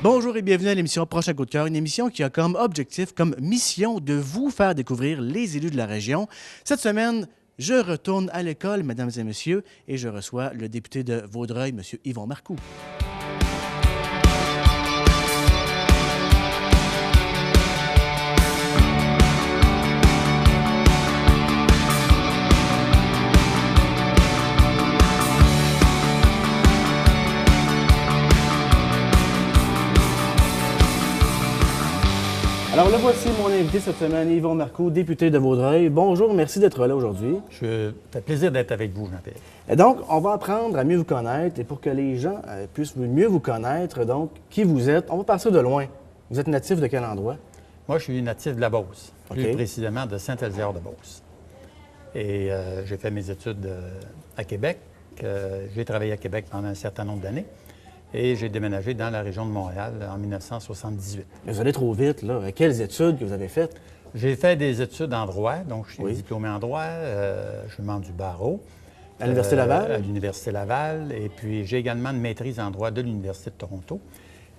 Bonjour et bienvenue à l'émission Prochain Coup de cœur, une émission qui a comme objectif, comme mission de vous faire découvrir les élus de la région. Cette semaine, je retourne à l'école, mesdames et messieurs, et je reçois le député de Vaudreuil, M. Yvon Marcoux. Alors le voici, mon invité cette semaine, Yvon Marcoux, député de Vaudreuil. Bonjour, merci d'être là aujourd'hui. Ça fait plaisir d'être avec vous, Jean-Pierre. Et donc, on va apprendre à mieux vous connaître et pour que les gens puissent mieux vous connaître, donc, qui vous êtes, on va partir de loin. Vous êtes natif de quel endroit? Moi, je suis natif de la Beauce, plus OK. précisément de Saint-Elzéar-de-Beauce. Et j'ai fait mes études à Québec. J'ai travaillé à Québec pendant un certain nombre d'années. Et j'ai déménagé dans la région de Montréal en 1978. Mais vous allez trop vite, là. Quelles études que vous avez faites? J'ai fait des études en droit, donc je suis Oui. diplômé en droit, je suis membre du barreau. À l'Université Laval? À l'Université Laval. Et puis j'ai également une maîtrise en droit de l'Université de Toronto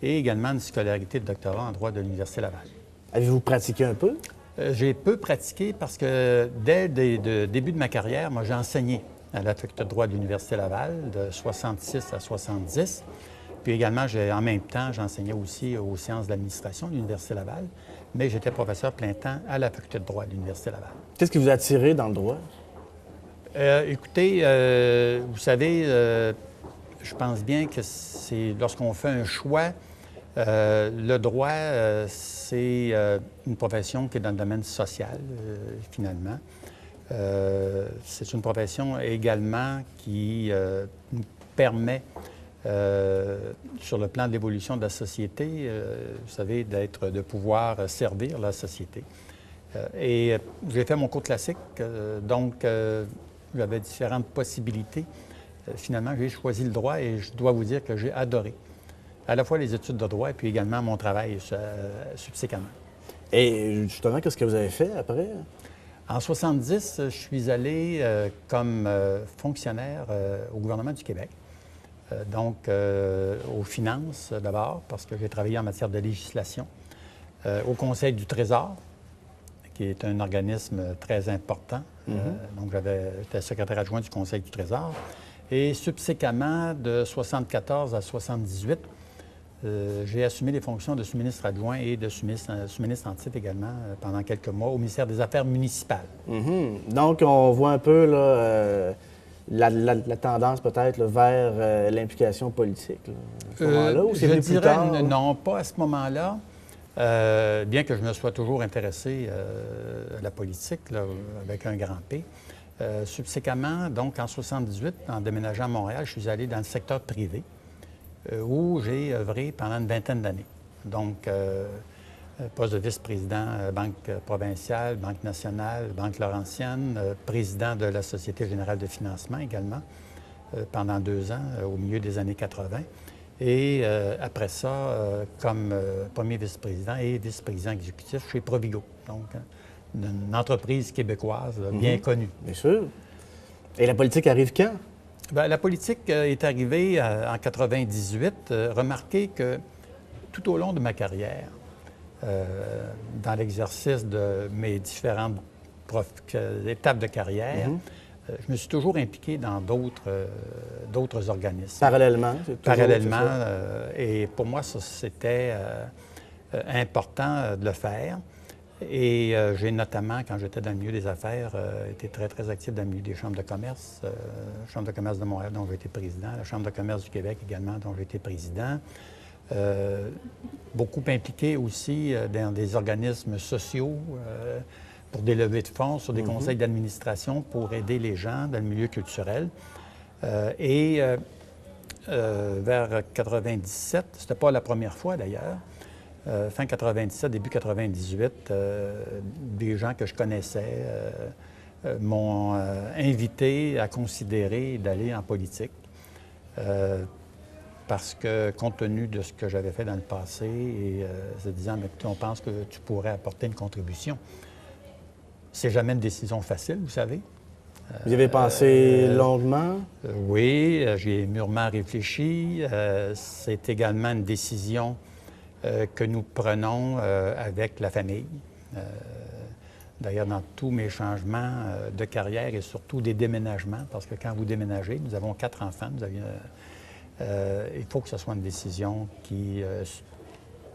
et également une scolarité de doctorat en droit de l'Université Laval. Avez-vous pratiqué un peu? J'ai peu pratiqué parce que dès le début de ma carrière, moi j'ai enseigné à la faculté de droit de l'Université Laval de 66 à 70. Puis également, en même temps, j'enseignais aussi aux sciences de l'administration de l'Université Laval, mais j'étais professeur plein temps à la faculté de droit de l'Université Laval. Qu'est-ce qui vous a attiré dans le droit? Écoutez, vous savez, je pense bien que c'est lorsqu'on fait un choix, le droit, c'est une profession qui est dans le domaine social, finalement. C'est une profession également qui nous permet sur le plan de l'évolution de la société, vous savez, de pouvoir servir la société. Et j'ai fait mon cours classique, donc j'avais différentes possibilités. Finalement, j'ai choisi le droit et je dois vous dire que j'ai adoré à la fois les études de droit et puis également mon travail subséquemment. Et justement, qu'est-ce que vous avez fait après? En 70, je suis allé comme fonctionnaire au gouvernement du Québec. Donc, aux finances d'abord, parce que j'ai travaillé en matière de législation, au Conseil du Trésor, qui est un organisme très important. Donc, j'étais secrétaire adjoint du Conseil du Trésor. Et subséquemment, de 74 à 78, j'ai assumé les fonctions de sous-ministre adjoint et de sous-ministre en titre également pendant quelques mois au ministère des Affaires municipales. Donc, on voit un peu là, la tendance peut-être là, vers l'implication politique, là, à ce moment-là, ou c'est je venu plus dirais tard? non, pas à ce moment-là. Bien que je me sois toujours intéressé à la politique, là, avec un grand P. Subséquemment, donc en 78, en déménageant à Montréal, je suis allé dans le secteur privé, où j'ai œuvré pendant une vingtaine d'années. Donc, poste de vice-président Banque provinciale, Banque nationale, Banque Laurentienne, président de la Société générale de financement également, pendant 2 ans, au milieu des années 80. Et après ça, comme premier vice-président et vice-président exécutif chez Provigo, donc une entreprise québécoise bien connue. Bien sûr. Et la politique arrive quand? Bien, la politique est arrivée en 98. Remarquez que tout au long de ma carrière, dans l'exercice de mes différentes étapes de carrière, je me suis toujours impliqué dans d'autres organismes. Parallèlement? Parallèlement. Et pour moi, ça, c'était important de le faire. Et j'ai notamment, quand j'étais dans le milieu des affaires, été très, très actif dans le milieu des chambres de commerce. Chambre de commerce de Montréal, dont j'ai été président. La Chambre de commerce du Québec également, dont j'ai été président. Beaucoup impliqué aussi dans des organismes sociaux pour des levées de fonds, sur des conseils d'administration pour aider les gens dans le milieu culturel. Vers 97, c'était pas la première fois d'ailleurs, fin 97, début 98, des gens que je connaissais m'ont invité à considérer d'aller en politique. Parce que, compte tenu de ce que j'avais fait dans le passé, et se disant, mais on pense que tu pourrais apporter une contribution. C'est jamais une décision facile, vous savez. Vous y avez pensé longuement? Oui, j'y ai mûrement réfléchi. C'est également une décision que nous prenons avec la famille. D'ailleurs, dans tous mes changements de carrière et surtout des déménagements, parce que quand vous déménagez, nous avons 4 enfants, il faut que ce soit une décision qui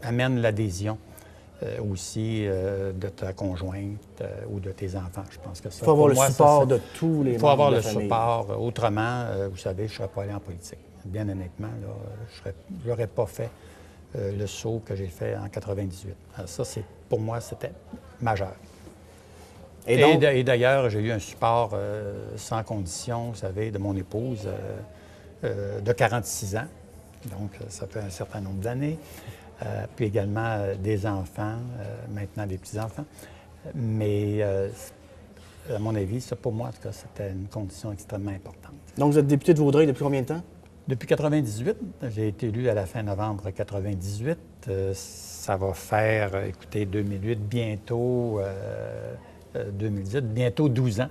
amène l'adhésion aussi de ta conjointe ou de tes enfants. Je pense que ça, il faut avoir le support de tous les membres de la famille. Il faut avoir le support. Autrement, vous savez, je ne serais pas allé en politique. Bien honnêtement, là, je n'aurais pas fait le saut que j'ai fait en 98. Alors ça, pour moi, c'était majeur. Et d'ailleurs, j'ai eu un support sans condition, vous savez, de mon épouse de 46 ans. Donc, ça fait un certain nombre d'années. Puis également des enfants, maintenant des petits-enfants. Mais à mon avis, ça, pour moi, en tout cas, c'était une condition extrêmement importante. Donc, vous êtes député de Vaudreuil depuis combien de temps? Depuis 98. J'ai été élu à la fin novembre 98. Ça va faire, écoutez, 2008, bientôt 2018, bientôt 12 ans.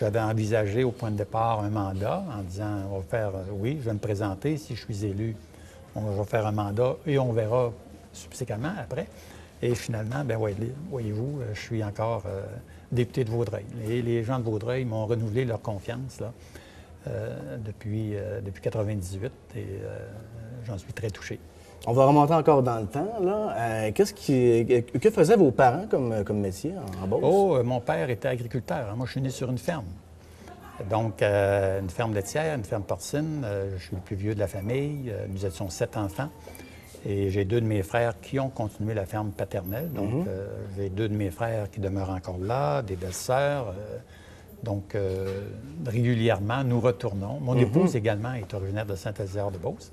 J'avais envisagé au point de départ un mandat en disant, on va faire, oui, je vais me présenter si je suis élu. On va faire un mandat et on verra subséquemment après. Et finalement, bien voyez-vous, je suis encore député de Vaudreuil. Et les gens de Vaudreuil m'ont renouvelé leur confiance là, depuis 98 et j'en suis très touché. On va remonter encore dans le temps. Là. Que faisaient vos parents comme métier en Beauce? Oh, mon père était agriculteur. Moi, je suis né sur une ferme. Donc, une ferme laitière, une ferme porcine. Je suis le plus vieux de la famille. Nous étions 7 enfants. Et j'ai 2 de mes frères qui ont continué la ferme paternelle. Donc, j'ai 2 de mes frères qui demeurent encore là, des belles-sœurs. Donc, régulièrement, nous retournons. Mon épouse également est originaire de Saint-Alzire-de-Beauce.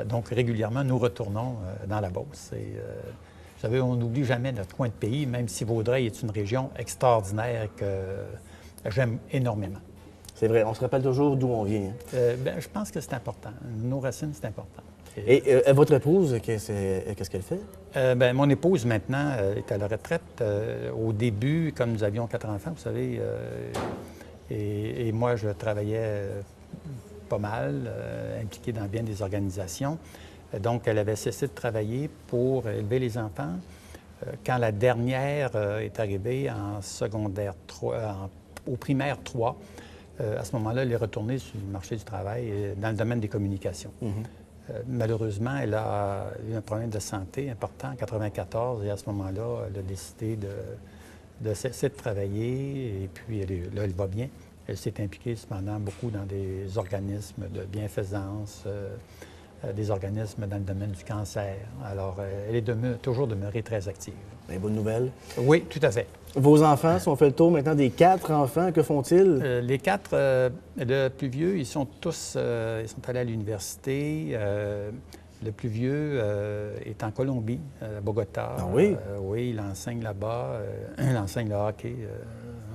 Donc, régulièrement, nous retournons dans la Beauce. Et, vous savez, on n'oublie jamais notre coin de pays, même si Vaudreuil est une région extraordinaire que j'aime énormément. C'est vrai, on se rappelle toujours d'où on vient. Je pense que c'est important. Nos racines, c'est important. Et votre épouse, qu'est-ce qu'elle fait? Mon épouse, maintenant, est à la retraite. Au début, comme nous avions 4 enfants, vous savez, et moi, je travaillais pas mal, impliqué dans bien des organisations. Donc, elle avait cessé de travailler pour élever les enfants. Quand la dernière est arrivée en secondaire 3, au primaire 3, à ce moment-là, elle est retournée sur le marché du travail dans le domaine des communications. Malheureusement, elle a eu un problème de santé important en 1994 et à ce moment-là, elle a décidé de cesser de travailler et puis là, elle va bien. Elle s'est impliquée cependant beaucoup dans des organismes de bienfaisance, des organismes dans le domaine du cancer. Alors, elle est toujours demeurée très active. Bien, bonne nouvelle. Oui, tout à fait. Vos enfants, si on fait le tour maintenant des 4 enfants, que font-ils? Les 4, le plus vieux, ils sont tous ils sont allés à l'université. Le plus vieux est en Colombie, à Bogota. Ah oui? Oui, il enseigne là-bas. Il enseigne le hockey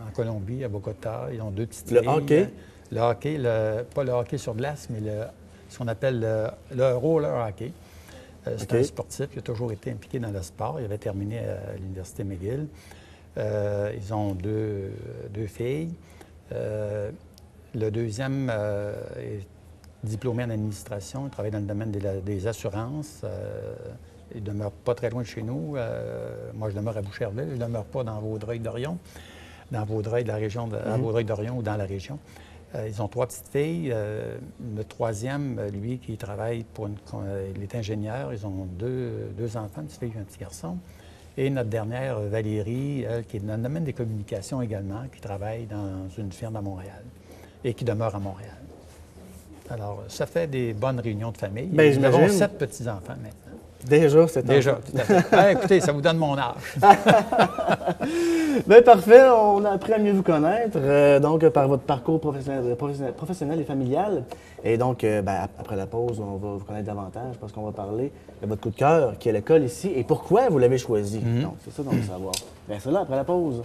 en Colombie, à Bogota. Ils ont 2 petites filles. Le hockey? Le hockey, pas le hockey sur glace, mais ce qu'on appelle le roller hockey. C'est un sportif qui a toujours été impliqué dans le sport. Il avait terminé à l'Université McGill. Ils ont deux filles. Le deuxième est diplômé en administration. Il travaille dans le domaine des assurances. Il ne demeure pas très loin de chez nous. Moi, je demeure à Boucherville. Je ne demeure pas dans Vaudreuil-Dorion, dans Vaudreuil, de la région à Vaudreuil-Dorion ou dans la région. Ils ont 3 petites filles. Le troisième, lui, qui travaille il est ingénieur. Ils ont deux enfants, une petite fille et un petit garçon. Et notre dernière, Valérie, elle, qui est dans le domaine des communications également, qui travaille dans une firme à Montréal et qui demeure à Montréal. Alors, ça fait des bonnes réunions de famille. Nous avons 7 petits-enfants maintenant. Déjà, c'est Déjà, tout à fait. Écoutez, ça vous donne mon âge. Bien, parfait. On a appris à mieux vous connaître, donc par votre parcours professionnel et familial. Et donc, après la pause, on va vous connaître davantage parce qu'on va parler de votre coup de cœur, qui est l'école ici, et pourquoi vous l'avez choisi. Donc, c'est ça qu'on veut savoir. Bien, c'est là, après la pause.